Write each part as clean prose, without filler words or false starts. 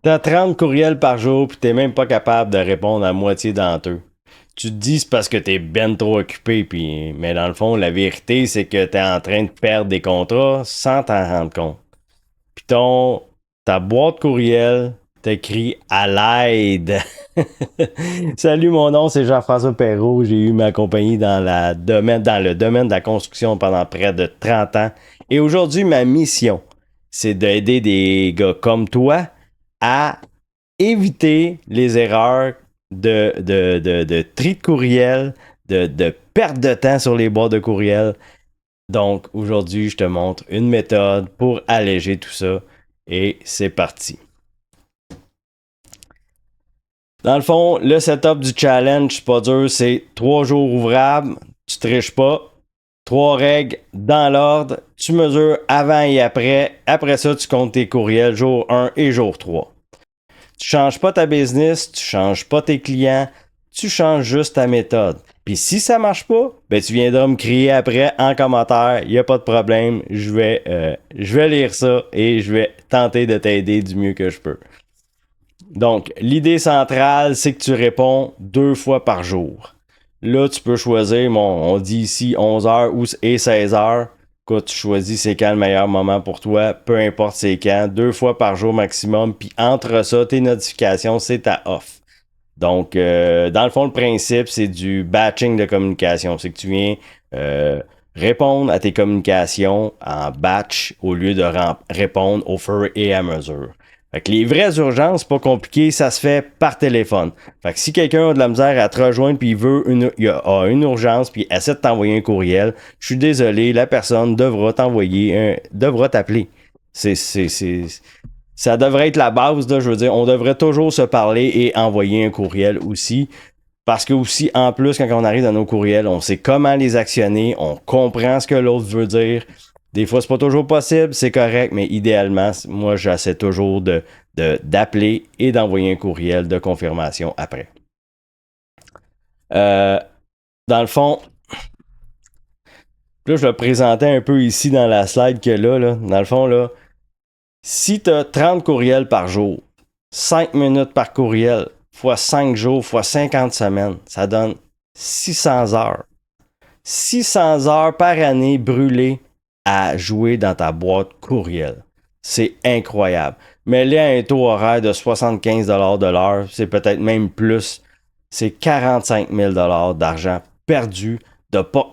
T'as 30 courriels par jour, puis t'es même pas capable de répondre à moitié d'entre eux. Tu te dis c'est parce que t'es ben trop occupé, puis mais dans le fond, la vérité, c'est que t'es en train de perdre des contrats sans t'en rendre compte. Puis ta boîte courriel t'écrit à l'aide. Salut, mon nom, c'est Jean-François Perrault. J'ai eu ma compagnie dans le domaine de la construction pendant près de 30 ans. Et aujourd'hui, ma mission, c'est d'aider des gars comme toi à éviter les erreurs de tri de courriel, de perte de temps sur les boîtes de courriel. Donc, aujourd'hui, je te montre une méthode pour alléger tout ça. Et c'est parti. Dans le fond, le setup du challenge, c'est pas dur, c'est 3 jours ouvrables, tu triches pas. 3 règles dans l'ordre, tu mesures avant et après. Après ça, tu comptes tes courriels jour 1 et jour 3. Tu changes pas ta business, tu changes pas tes clients, tu changes juste ta méthode. Puis si ça marche pas, ben tu viendras me crier après en commentaire, il n'y a pas de problème, je vais lire ça et je vais tenter de t'aider du mieux que je peux. Donc, l'idée centrale, c'est que tu réponds 2 fois par jour. Là, tu peux choisir, on dit ici 11h et 16h. Quand tu choisis c'est quand le meilleur moment pour toi, peu importe c'est quand, 2 fois par jour maximum. Puis entre ça, tes notifications, c'est ta off. Donc, dans le fond, le principe, c'est du batching de communication. C'est que tu viens répondre à tes communications en batch au lieu de répondre au fur et à mesure. Fait que les vraies urgences, pas compliqué, ça se fait par téléphone. Fait que si quelqu'un a de la misère à te rejoindre puis il a une urgence puis essaie de t'envoyer un courriel, je suis désolé, la personne devra devra t'appeler. Ça devrait être la base, là, je veux dire, on devrait toujours se parler et envoyer un courriel aussi. Parce que aussi, en plus, quand on arrive dans nos courriels, on sait comment les actionner, on comprend ce que l'autre veut dire. Des fois, c'est pas toujours possible, c'est correct, mais idéalement, moi, j'essaie toujours d'appeler et d'envoyer un courriel de confirmation après. Euh, dans le fond, là, je le présentais un peu ici dans la slide que là. Dans le fond, là, si tu as 30 courriels par jour, 5 minutes par courriel, fois 5 jours, fois 50 semaines, ça donne 600 heures. 600 heures par année brûlées à jouer dans ta boîte courriel. C'est incroyable. Mais là, un taux horaire de 75$ de l'heure, c'est peut-être même plus. C'est 45 000$ d'argent perdu.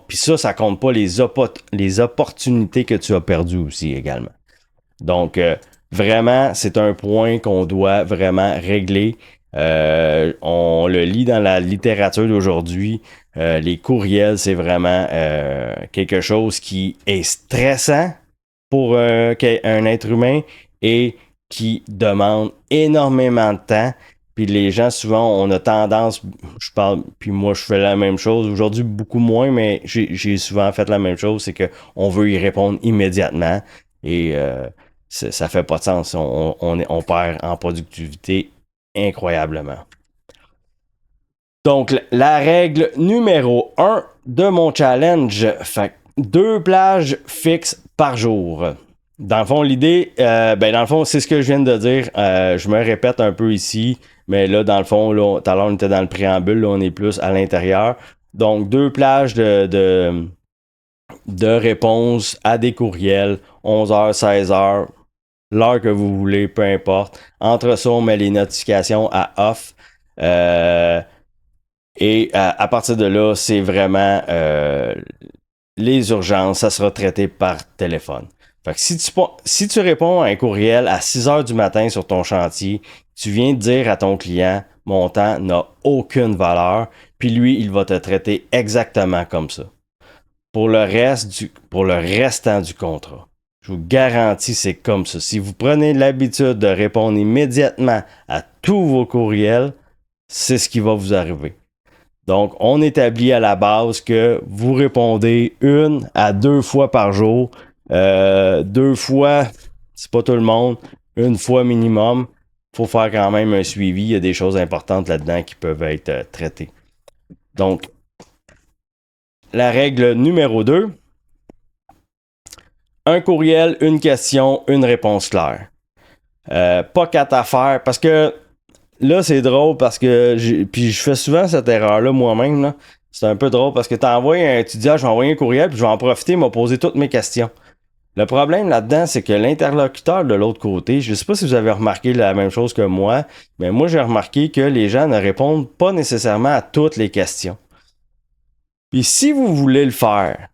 Puis ça compte pas les opportunités que tu as perdues aussi également. Donc, vraiment, c'est un point qu'on doit vraiment régler. On le lit dans la littérature d'aujourd'hui. Les courriels, c'est vraiment quelque chose qui est stressant pour un être humain et qui demande énormément de temps. Puis les gens, souvent, on a tendance, je parle, puis moi, je fais la même chose. Aujourd'hui, beaucoup moins, mais j'ai souvent fait la même chose, c'est qu'on veut y répondre immédiatement. Et ça fait pas de sens. On perd en productivité incroyablement. Donc, la règle numéro 1 de mon challenge, fait 2 plages fixes par jour. Dans le fond, l'idée, dans le fond, c'est ce que je viens de dire. Je me répète un peu ici, mais là, dans le fond, là, tout à l'heure, on était dans le préambule, là, on est plus à l'intérieur. Donc, 2 plages de réponse à des courriels, 11h, 16h, l'heure que vous voulez, peu importe. Entre ça, on met les notifications à off. Et à partir de là, c'est vraiment les urgences, ça sera traité par téléphone. Fait que si tu réponds à un courriel à 6h du matin sur ton chantier, tu viens de dire à ton client, mon temps n'a aucune valeur, puis lui, il va te traiter exactement comme ça. Pour le restant du contrat. Je vous garantis, c'est comme ça. Si vous prenez l'habitude de répondre immédiatement à tous vos courriels, c'est ce qui va vous arriver. Donc, on établit à la base que vous répondez 1 à 2 fois par jour. 2 fois, c'est pas tout le monde. 1 fois minimum. Il faut faire quand même un suivi. Il y a des choses importantes là-dedans qui peuvent être traitées. Donc, la règle numéro 2. Un courriel, une question, une réponse claire. Pas quatre affaires. Parce que là, c'est drôle parce que puis je fais souvent cette erreur-là moi-même. Là. C'est un peu drôle parce que tu dis, je vais envoyer un courriel puis je vais en profiter, m'a poser toutes mes questions. Le problème là-dedans, c'est que l'interlocuteur de l'autre côté, je ne sais pas si vous avez remarqué la même chose que moi, mais moi j'ai remarqué que les gens ne répondent pas nécessairement à toutes les questions. Puis si vous voulez le faire,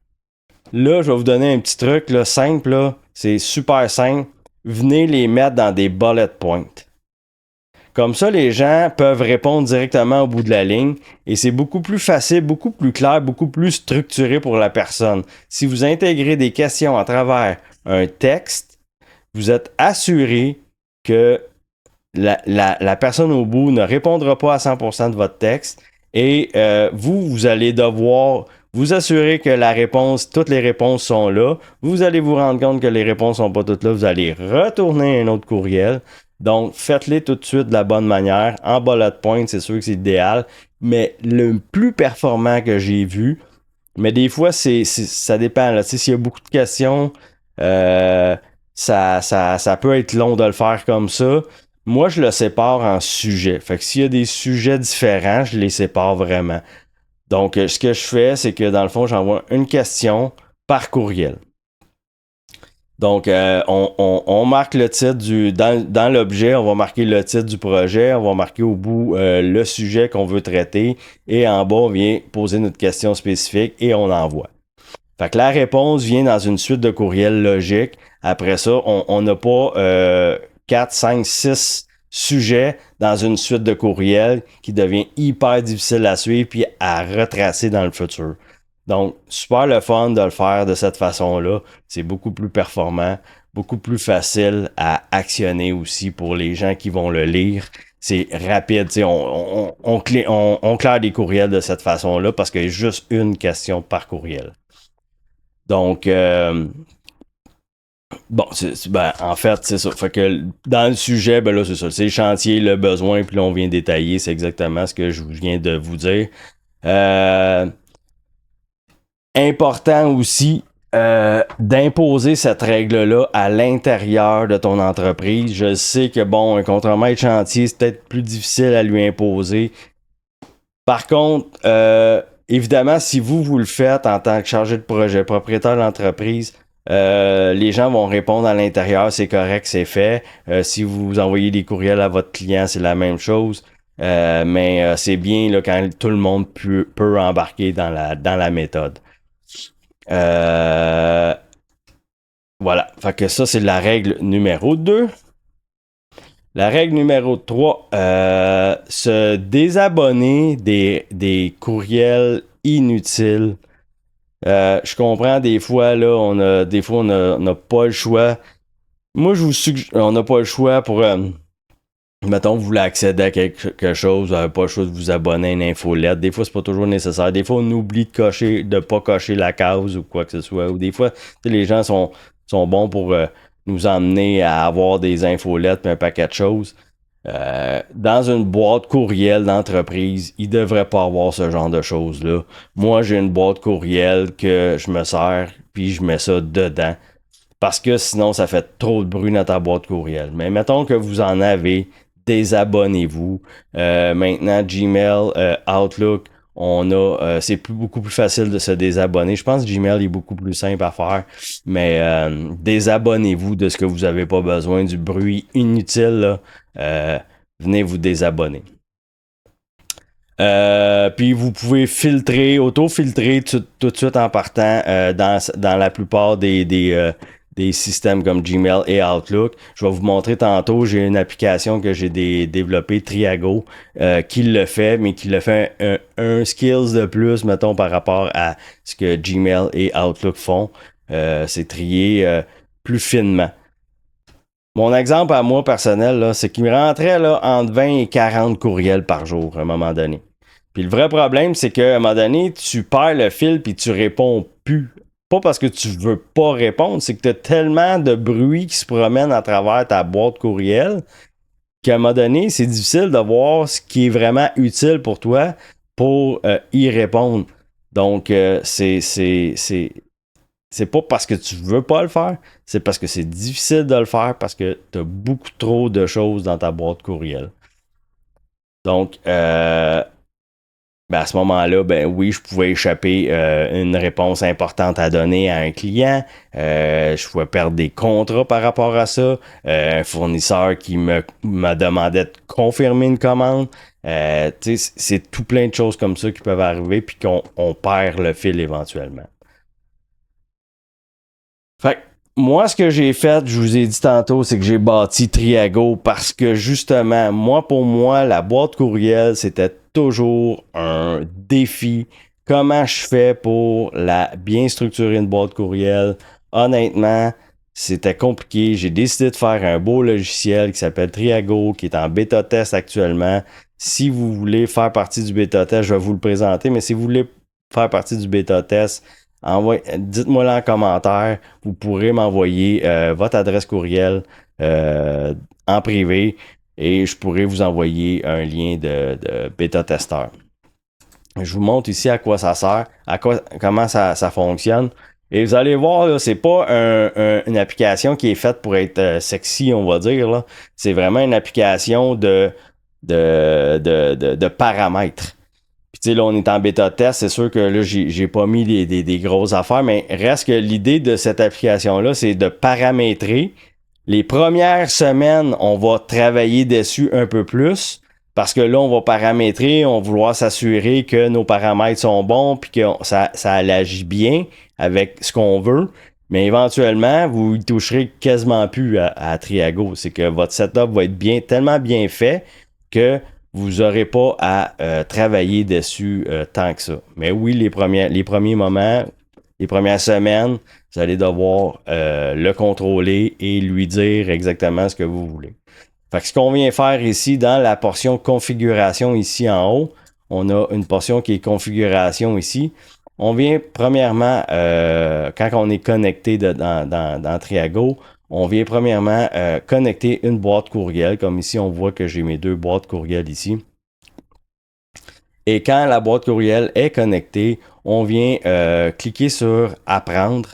là, je vais vous donner un petit truc là, simple, là, c'est super simple. Venez les mettre dans des bullet points. Comme ça, les gens peuvent répondre directement au bout de la ligne et c'est beaucoup plus facile, beaucoup plus clair, beaucoup plus structuré pour la personne. Si vous intégrez des questions à travers un texte, vous êtes assuré que la personne au bout ne répondra pas à 100% de votre texte et vous allez devoir vous assurer que toutes les réponses sont là. Vous allez vous rendre compte que les réponses sont pas toutes là. Vous allez retourner un autre courriel. Donc, faites-les tout de suite de la bonne manière. En bullet point, c'est sûr que c'est idéal. Mais le plus performant que j'ai vu, mais des fois, ça dépend. Là. S'il y a beaucoup de questions, ça peut être long de le faire comme ça. Moi, je le sépare en sujets. Fait que s'il y a des sujets différents, je les sépare vraiment. Donc, ce que je fais, c'est que dans le fond, j'envoie une question par courriel. Donc, on marque le titre dans l'objet, on va marquer le titre du projet, on va marquer au bout le sujet qu'on veut traiter et en bas, on vient poser notre question spécifique et on envoie. Fait que la réponse vient dans une suite de courriels logiques. Après ça, on n'a pas 4, 5, 6 sujets dans une suite de courriels qui devient hyper difficile à suivre puis à retracer dans le futur. Donc, super le fun de le faire de cette façon-là. C'est beaucoup plus performant, beaucoup plus facile à actionner aussi pour les gens qui vont le lire. C'est rapide, on claire des courriels de cette façon-là parce qu'il y a juste une question par courriel. Donc, bon, en fait, c'est ça. Fait que dans le sujet, ben là, c'est ça. C'est le chantier, le besoin, puis là, on vient détailler. C'est exactement ce que je viens de vous dire. Important aussi d'imposer cette règle-là à l'intérieur de ton entreprise. Je sais que, bon, un contremaître chantier, c'est peut-être plus difficile à lui imposer. Par contre, évidemment, si vous le faites en tant que chargé de projet, propriétaire d'entreprise, les gens vont répondre à l'intérieur, c'est correct, c'est fait. Si vous envoyez des courriels à votre client, c'est la même chose. Mais c'est bien là, quand tout le monde peut embarquer dans la méthode. Voilà. Fait que ça, c'est la règle numéro 2. La règle numéro 3, se désabonner des courriels inutiles. Je comprends des fois, là, on n'a pas le choix. Moi, je vous suggère, on n'a pas le choix pour, mettons, vous voulez accéder à quelque chose, vous n'avez pas le choix de vous abonner à une infolette. Des fois, c'est pas toujours nécessaire. Des fois, on oublie de pas cocher la case ou quoi que ce soit. Ou des fois, les gens sont bons pour nous emmener à avoir des infolettes et un paquet de choses. Dans une boîte courriel d'entreprise, il devrait pas avoir ce genre de choses-là. Moi, j'ai une boîte courriel que je me sers, puis je mets ça dedans. Parce que sinon, ça fait trop de bruit dans ta boîte courriel. Mais mettons que vous en avez, désabonnez-vous. Maintenant, Gmail, Outlook, c'est beaucoup plus facile de se désabonner. Je pense que Gmail est beaucoup plus simple à faire, mais désabonnez-vous de ce que vous n'avez pas besoin, du bruit inutile, là. Venez vous désabonner. Puis vous pouvez auto-filtrer tout de suite en partant dans la plupart des systèmes comme Gmail et Outlook. Je vais vous montrer tantôt, j'ai une application que j'ai développée, Triago, qui le fait, mais qui le fait un skills de plus, mettons, par rapport à ce que Gmail et Outlook font. C'est trié plus finement. Mon exemple à moi personnel, là, c'est qu'il me rentrait là, entre 20 et 40 courriels par jour à un moment donné. Puis le vrai problème, c'est qu'à un moment donné, tu perds le fil puis tu réponds plus. Pas parce que tu veux pas répondre, c'est que tu as tellement de bruit qui se promène à travers ta boîte courriel qu'à un moment donné, c'est difficile de voir ce qui est vraiment utile pour toi pour y répondre. Donc, c'est c'est pas parce que tu veux pas le faire, c'est parce que c'est difficile de le faire parce que tu as beaucoup trop de choses dans ta boîte courriel. Donc, ben à ce moment-là, ben oui, je pouvais échapper une réponse importante à donner à un client. Je pouvais perdre des contrats par rapport à ça. Un fournisseur qui me demandait de confirmer une commande. C'est tout plein de choses comme ça qui peuvent arriver puis qu'on perd le fil éventuellement. Fait que moi, ce que j'ai fait, je vous ai dit tantôt, c'est que j'ai bâti Triago parce que justement, pour moi, la boîte courriel, c'était toujours un défi. Comment je fais pour bien structurer une boîte courriel? Honnêtement, c'était compliqué. J'ai décidé de faire un beau logiciel qui s'appelle Triago, qui est en bêta test actuellement. Si vous voulez faire partie du bêta test, je vais vous le présenter, mais si vous voulez faire partie du bêta test, dites-moi là en commentaire. Vous pourrez m'envoyer votre adresse courriel en privé et je pourrai vous envoyer un lien de bêta-testeur. Je vous montre ici à quoi ça sert, comment ça fonctionne. Et vous allez voir, là, c'est pas une application qui est faite pour être sexy, on va dire. Là. C'est vraiment une application de paramètres. Puis tu sais, là, on est en bêta-test. C'est sûr que là, j'ai pas mis des grosses affaires, mais reste que l'idée de cette application-là, c'est de paramétrer. Les premières semaines, on va travailler dessus un peu plus parce que là, on va paramétrer, on va vouloir s'assurer que nos paramètres sont bons puis que ça agit bien avec ce qu'on veut. Mais éventuellement, vous y toucherez quasiment plus à Triago. C'est que votre setup va être tellement bien fait que vous n'aurez pas à travailler dessus tant que ça. Mais oui, les premiers moments, les premières semaines, vous allez devoir le contrôler et lui dire exactement ce que vous voulez. Fait que ce qu'on vient faire ici dans la portion configuration ici en haut, on a une portion qui est configuration ici. On vient premièrement, quand on est connecté dans Triago, on vient premièrement connecter une boîte courriel. Comme ici, on voit que j'ai mes 2 boîtes courriel ici. Et quand la boîte courriel est connectée, on vient cliquer sur Apprendre.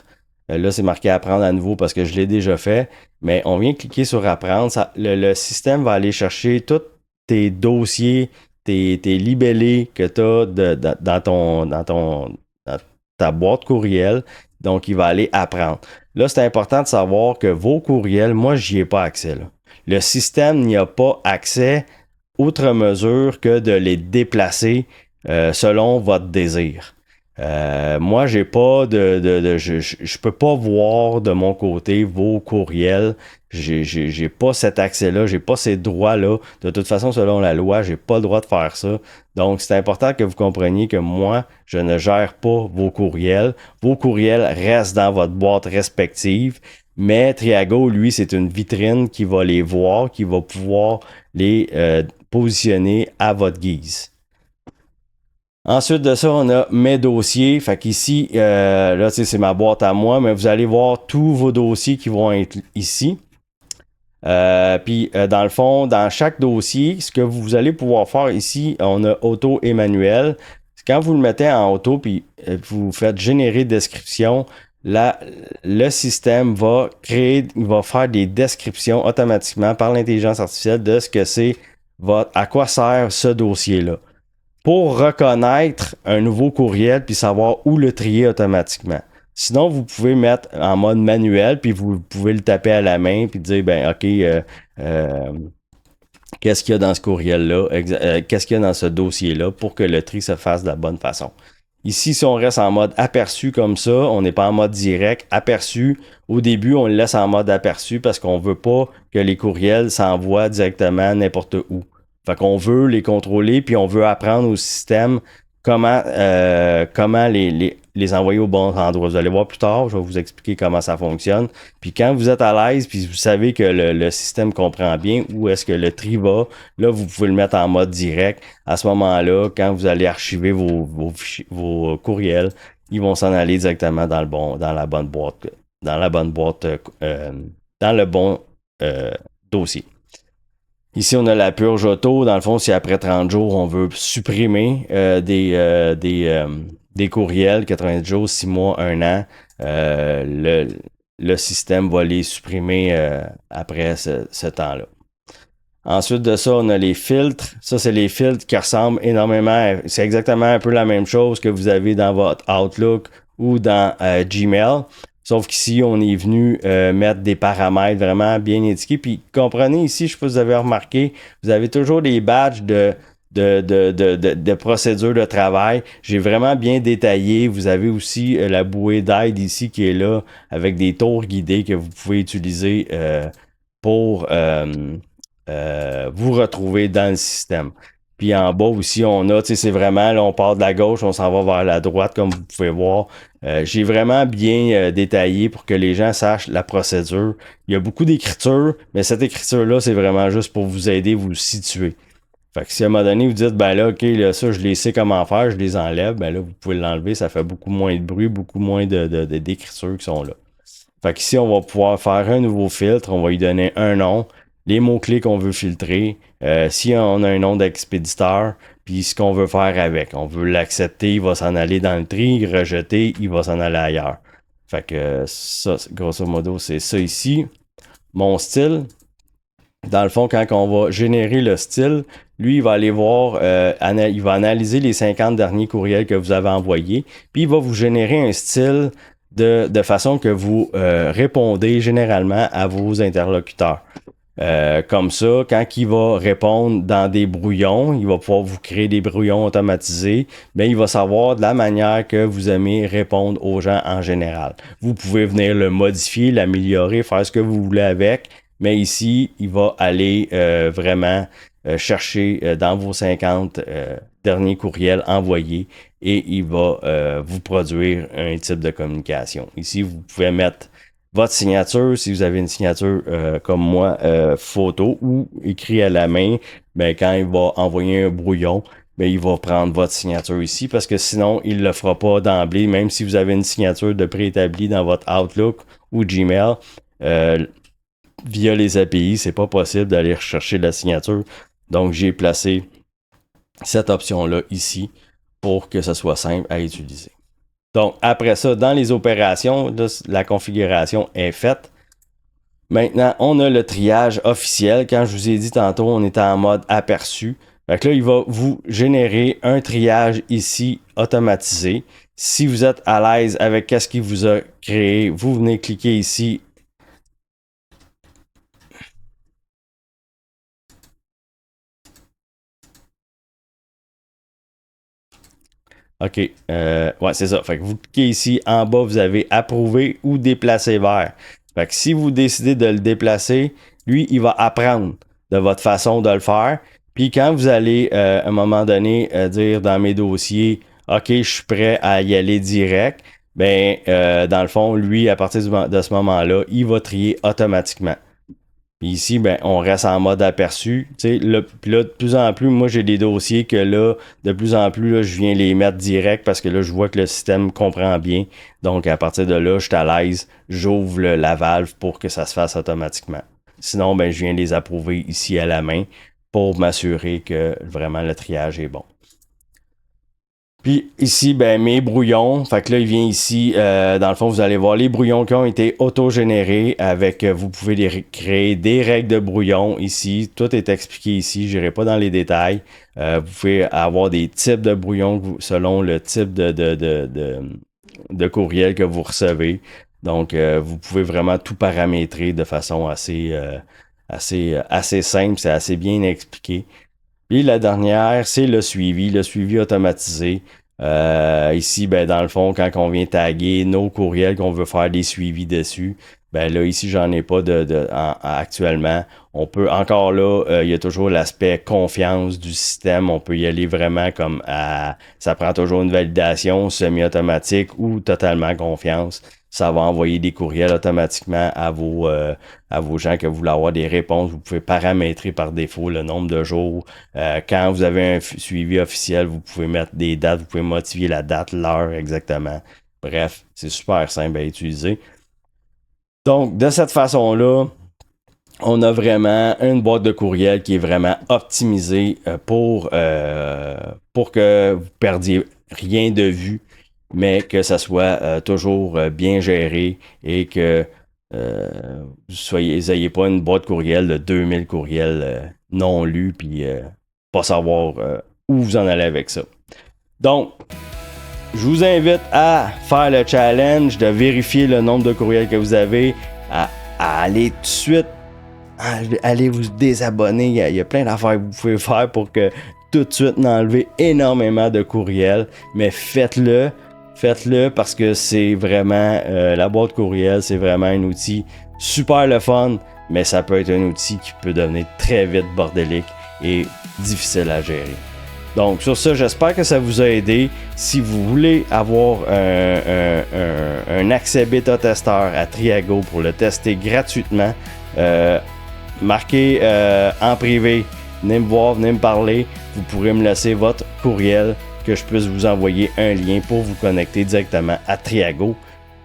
Là, c'est marqué Apprendre à nouveau parce que je l'ai déjà fait. Mais on vient cliquer sur Apprendre. Le système va aller chercher tous tes dossiers, tes libellés que tu as dans ta boîte courriel. Donc, il va aller apprendre. Là, c'est important de savoir que vos courriels, moi, j'y ai pas accès. Là. Le système n'y a pas accès outre mesure que de les déplacer selon votre désir. Moi, j'ai pas je peux pas voir de mon côté vos courriels. J'ai pas cet accès-là, j'ai pas ces droits-là. De toute façon, selon la loi, j'ai pas le droit de faire ça. Donc, c'est important que vous compreniez que moi, je ne gère pas vos courriels. Vos courriels restent dans votre boîte respective. Mais Triago, lui, c'est une vitrine qui va les voir, qui va pouvoir les positionner à votre guise. Ensuite de ça, on a mes dossiers. Fait qu'ici, là, c'est ma boîte à moi, mais vous allez voir tous vos dossiers qui vont être ici. Puis, dans le fond, dans chaque dossier, ce que vous allez pouvoir faire ici, on a auto et manuel. Quand vous le mettez en auto, puis vous faites générer description, là, le système va faire des descriptions automatiquement par l'intelligence artificielle de ce que c'est, à quoi sert ce dossier-là. Pour reconnaître un nouveau courriel puis savoir où le trier automatiquement. Sinon, vous pouvez mettre en mode manuel puis vous pouvez le taper à la main puis dire, ben, OK, qu'est-ce qu'il y a dans ce courriel-là, qu'est-ce qu'il y a dans ce dossier-là pour que le tri se fasse de la bonne façon. Ici, si on reste en mode aperçu comme ça, on n'est pas en mode direct. Aperçu, au début, on le laisse en mode aperçu parce qu'on ne veut pas que les courriels s'envoient directement n'importe où. Fait qu'on veut les contrôler, puis on veut apprendre au système comment les envoyer au bon endroit. Vous allez voir plus tard, je vais vous expliquer comment ça fonctionne. Puis quand vous êtes à l'aise, puis vous savez que le système comprend bien où est-ce que le tri va, là, vous pouvez le mettre en mode direct. À ce moment-là, quand vous allez archiver vos courriels, ils vont s'en aller directement dans la bonne boîte, dans le bon dossier. Ici, on a la purge auto. Dans le fond, si après 30 jours, on veut supprimer des des courriels, 90 jours, 6 mois, 1 an, le système va les supprimer après ce temps-là. Ensuite de ça, on a les filtres. Ça, c'est les filtres qui ressemblent énormément. C'est exactement un peu la même chose que vous avez dans votre Outlook ou dans Gmail. Sauf qu'ici, on est venu mettre des paramètres vraiment bien indiqués. Puis comprenez ici, je ne sais pas si vous avez remarqué, vous avez toujours des badges de procédure de travail. J'ai vraiment bien détaillé. Vous avez aussi la bouée d'aide ici qui est là avec des tours guidés que vous pouvez utiliser pour vous retrouver dans le système. Puis en bas aussi, on a, tu sais, c'est vraiment, là, on part de la gauche, on s'en va vers la droite, comme vous pouvez voir. J'ai vraiment bien détaillé pour que les gens sachent la procédure. Il y a beaucoup d'écriture, mais cette écriture-là, c'est vraiment juste pour vous aider, vous situer. Fait que si à un moment donné, vous dites, ben là, OK, là, ça, je les sais comment faire, je les enlève, ben là, vous pouvez l'enlever, ça fait beaucoup moins de bruit, beaucoup moins d'écritures qui sont là. Fait qu'ici, on va pouvoir faire un nouveau filtre, on va lui donner un nom, les mots-clés qu'on veut filtrer, si on a un nom d'expéditeur, puis ce qu'on veut faire avec. On veut l'accepter, il va s'en aller dans le tri, rejeter, il va s'en aller ailleurs. Fait que ça, grosso modo, c'est ça ici. Mon style, dans le fond, quand on va générer le style, lui, il va aller voir, il va analyser les 50 derniers courriels que vous avez envoyés, puis il va vous générer un style de façon que vous répondez généralement à vos interlocuteurs. Comme ça, quand il va répondre dans des brouillons, il va pouvoir vous créer des brouillons automatisés, mais il va savoir de la manière que vous aimez répondre aux gens en général. Vous pouvez venir le modifier, l'améliorer, faire ce que vous voulez avec, mais ici, il va aller vraiment chercher dans vos 50 derniers courriels envoyés et il va vous produire un type de communication. Ici, vous pouvez mettre votre signature, si vous avez une signature comme moi, photo ou écrit à la main, ben, quand il va envoyer un brouillon, ben, il va prendre votre signature ici parce que sinon, il ne le fera pas d'emblée, même si vous avez une signature de préétablie dans votre Outlook ou Gmail. Via les API, c'est pas possible d'aller rechercher la signature. Donc, j'ai placé cette option-là ici pour que ce soit simple à utiliser. Donc, après ça, dans les opérations, là, la configuration est faite. Maintenant, on a le triage officiel. Quand je vous ai dit tantôt, on était en mode aperçu. Fait que là, il va vous générer un triage ici automatisé. Si vous êtes à l'aise avec qu'est-ce qu'il vous a créé, vous venez cliquer ici. OK. Ouais, c'est ça. Fait que vous cliquez ici. En bas, vous avez approuver ou déplacer vers. Fait que si vous décidez de le déplacer, lui, il va apprendre de votre façon de le faire. Puis quand vous allez, à un moment donné, dire dans mes dossiers, OK, je suis prêt à y aller direct, ben, dans le fond, lui, à partir de ce moment-là, il va trier automatiquement. Puis ici, ben, on reste en mode aperçu. Puis là, de plus en plus, moi, j'ai des dossiers que là, de plus en plus, là, je viens les mettre direct parce que là, je vois que le système comprend bien. Donc, à partir de là, je suis à l'aise, j'ouvre la valve pour que ça se fasse automatiquement. Sinon, ben, je viens les approuver ici à la main pour m'assurer que vraiment le triage est bon. Puis ici, ben, mes brouillons, fait que là, il vient ici, dans le fond, vous allez voir les brouillons qui ont été auto-générés avec, vous pouvez créer des règles de brouillon ici, tout est expliqué ici, je n'irai pas dans les détails. Vous pouvez avoir des types de brouillons selon le type de courriel que vous recevez. Donc, vous pouvez vraiment tout paramétrer de façon assez simple, c'est assez bien expliqué. Puis la dernière, c'est le suivi automatisé. Ici, ben, dans le fond, quand on vient taguer nos courriels qu'on veut faire des suivis dessus, ben là, ici, j'en ai pas actuellement. On peut encore là, il y a toujours l'aspect confiance du système. On peut y aller vraiment comme ça prend toujours une validation semi-automatique ou totalement confiance. Ça va envoyer des courriels automatiquement à vos gens que vous voulez avoir des réponses. Vous pouvez paramétrer par défaut le nombre de jours. Quand vous avez un suivi officiel, vous pouvez mettre des dates, vous pouvez modifier la date, l'heure exactement. Bref, c'est super simple à utiliser. Donc, de cette façon-là, on a vraiment une boîte de courriel qui est vraiment optimisée pour que vous ne perdiez rien de vue. mais que ça soit toujours bien géré et que vous n'ayez pas une boîte courriel de 2000 courriels non lus, puis pas savoir où vous en allez avec ça. Donc, je vous invite à faire le challenge de vérifier le nombre de courriels que vous avez, à aller tout de suite, allez vous désabonner. Il y a plein d'affaires que vous pouvez faire pour que tout de suite enlever énormément de courriels, mais faites-le parce que c'est vraiment la boîte courriel, c'est vraiment un outil super le fun, mais ça peut être un outil qui peut devenir très vite bordélique et difficile à gérer. Donc sur ça, j'espère que ça vous a aidé. Si vous voulez avoir un accès bêta-testeur à Triago pour le tester gratuitement, marquez en privé, venez me voir, venez me parler. Vous pourrez me laisser votre courriel, que je puisse vous envoyer un lien pour vous connecter directement à Triago.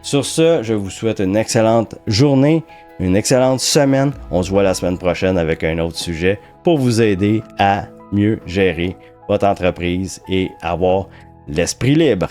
Sur ce, je vous souhaite une excellente journée, une excellente semaine. On se voit la semaine prochaine avec un autre sujet pour vous aider à mieux gérer votre entreprise et avoir l'esprit libre.